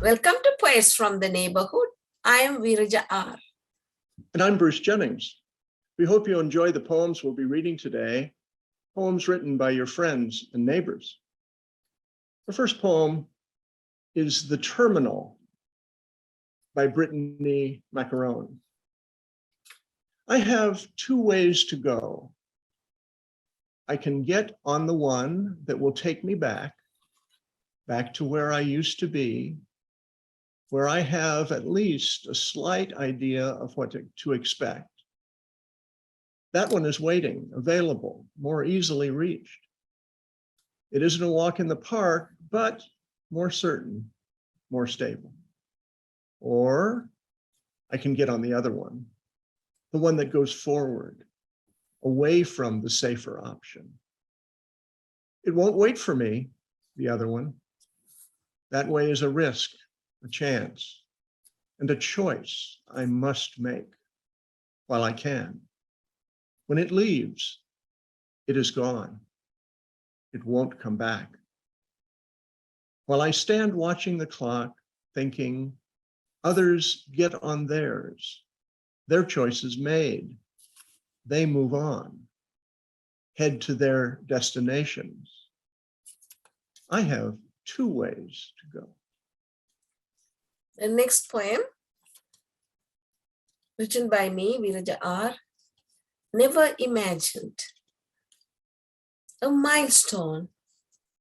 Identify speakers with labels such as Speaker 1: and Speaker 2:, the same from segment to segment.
Speaker 1: Welcome to Poets from the Neighborhood. I am VeerajaR.
Speaker 2: And I'm Bruce Jennings. We hope you enjoy the poems we'll be reading today, poems written by your friends and neighbors. The first poem is The Terminal by Brittanie Maccarone. I have two ways to go. I can get on the one that will take me back to where I used to be, where I have at least a slight idea of what to expect. That one is waiting, available, more easily reached. It isn't a walk in the park, but more certain, more stable. Or I can get on the other one, the one that goes forward, away from the safer option. It won't wait for me, the other one. That way is a risk, a chance, and a choice I must make while I can. When it leaves, it is gone. It won't come back. While I stand watching the clock, thinking, others get on theirs, their choices made, they move on, head to their destinations. I have two ways to go.
Speaker 1: The next poem, written by me, VeerajaR, Never Imagined. A milestone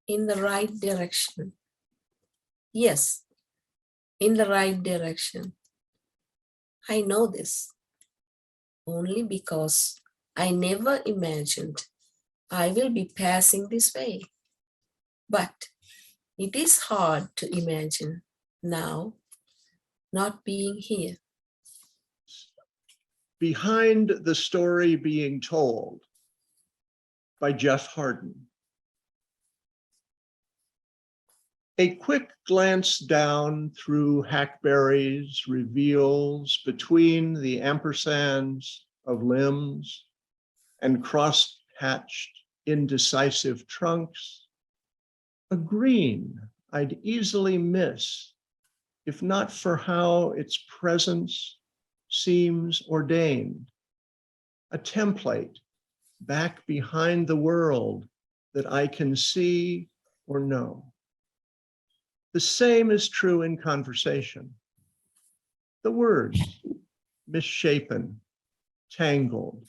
Speaker 1: in the right direction. Yes, in the right direction. I know this only because I never imagined I will be passing this way. But it is hard to imagine now not being here.
Speaker 2: Behind the Story Being Told by Jeff Hardin. A quick glance down through hackberries reveals between the ampersands of limbs and cross-hatched indecisive trunks, a green I'd easily miss if not for how its presence seems ordained, a template back behind the world that I can see or know. The same is true in conversation. The words, misshapen, tangled,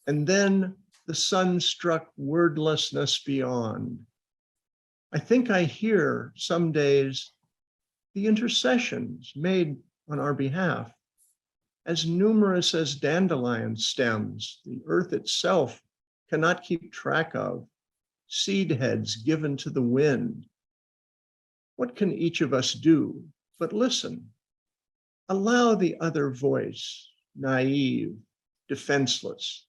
Speaker 2: and then the sun-struck wordlessness beyond. I think I hear some days the intercessions made on our behalf, as numerous as dandelion stems the earth itself cannot keep track of, seed heads given to the wind. What can each of us do but listen? Allow the other voice, naive, defenseless,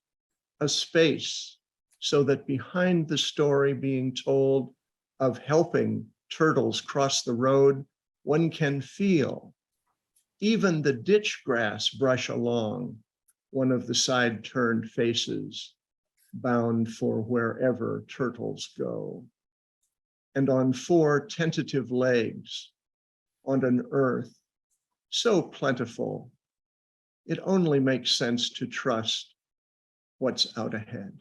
Speaker 2: a space so that behind the story being told of helping turtles cross the road, one can feel even the ditch grass brush along one of the side-turned faces, bound for wherever turtles go. And on four tentative legs, on an earth so plentiful, it only makes sense to trust what's out ahead.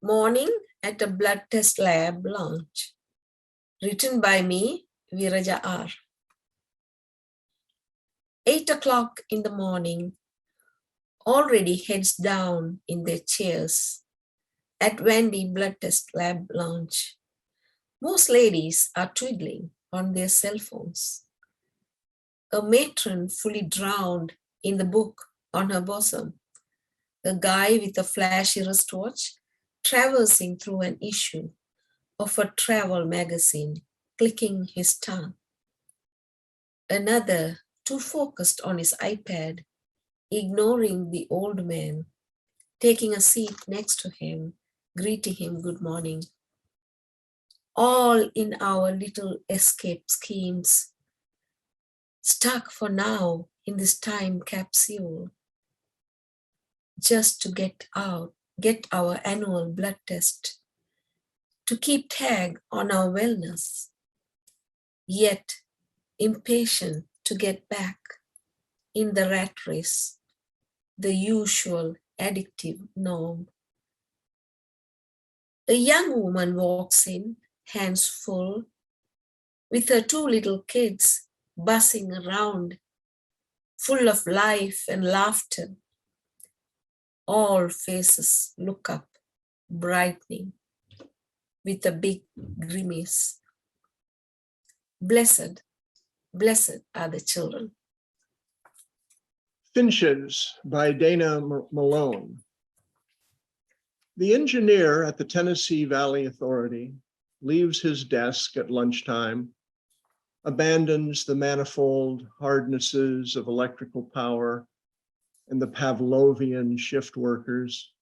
Speaker 1: Morning at a blood test lab launch. Written by me, VeerajaR. 8 o'clock in the morning, already heads down in their chairs at Wendy blood test lab launch. Most ladies are twiddling on their cell phones. A matron fully drowned in the book on her bosom. A guy with a flashy wristwatch traversing through an issue of a travel magazine, clicking his tongue. Another too focused on his iPad, ignoring the old man, taking a seat next to him, greeting him good morning. All in our little escape schemes, stuck for now in this time capsule, just to get our annual blood test, to keep tag on our wellness. Yet impatient to get back in the rat race, the usual addictive norm. A young woman walks in, hands full, with her two little kids buzzing around, full of life and laughter. All faces look up, brightening, with a big grimace. Blessed, blessed are the children.
Speaker 2: Finches by Dana Malone. The engineer at the Tennessee Valley Authority leaves his desk at lunchtime, abandons the manifold hardnesses of electrical power and the Pavlovian shift workers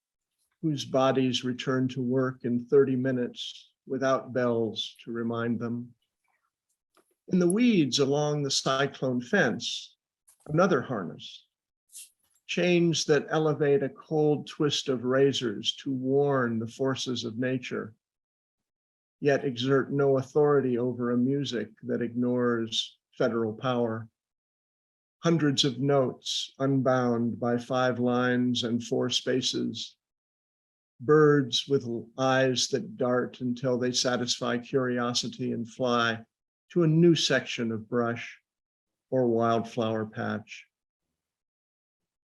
Speaker 2: whose bodies return to work in 30 minutes without bells to remind them. In the weeds along the cyclone fence, another harness, chains that elevate a cold twist of razors to warn the forces of nature, yet exert no authority over a music that ignores federal power. Hundreds of notes unbound by 5 lines and 4 spaces. Birds with eyes that dart until they satisfy curiosity and fly to a new section of brush or wildflower patch.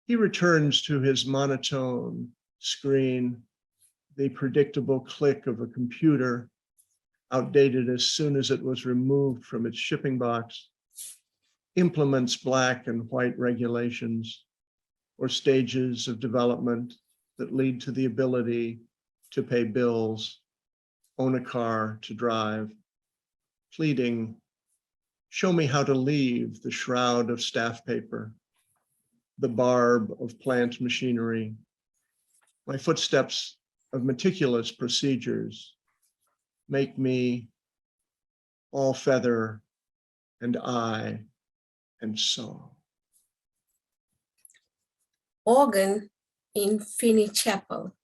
Speaker 2: He returns to his monotone screen, the predictable click of a computer, outdated as soon as it was removed from its shipping box, implements black and white regulations or stages of development that lead to the ability to pay bills, own a car to drive, pleading, show me how to leave the shroud of staff paper, the barb of plant machinery, my footsteps of meticulous procedures make me all feather and eye and soul.
Speaker 1: Organ in Finney Chapel,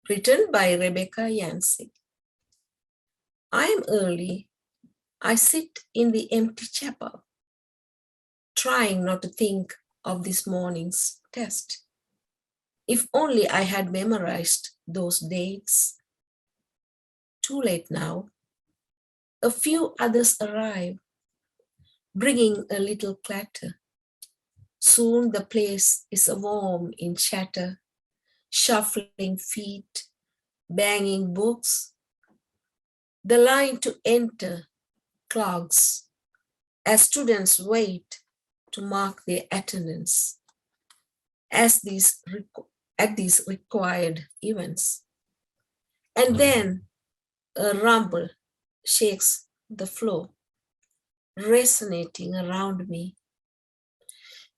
Speaker 1: written by Rebecca Yancey. I am early. I sit in the empty chapel, trying not to think of this morning's test. If only I had memorized those dates. Too late now. A few others arrive, bringing a little clatter. Soon the place is warm in chatter, shuffling feet, banging books. The line to enter clogs as students wait to mark their attendance at these required events. And then a rumble shakes the floor, resonating around me.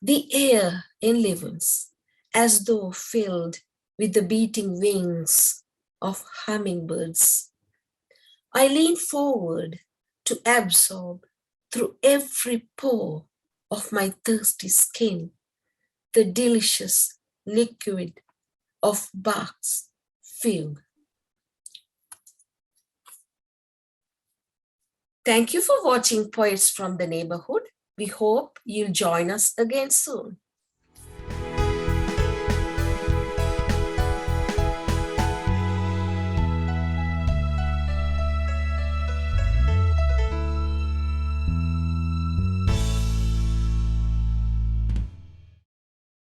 Speaker 1: The air enlivens as though filled with the beating wings of hummingbirds. I lean forward to absorb through every pore of my thirsty skin the delicious liquid of Bach's fugue. Thank you for watching Poets from the Neighborhood. We hope you'll join us again soon.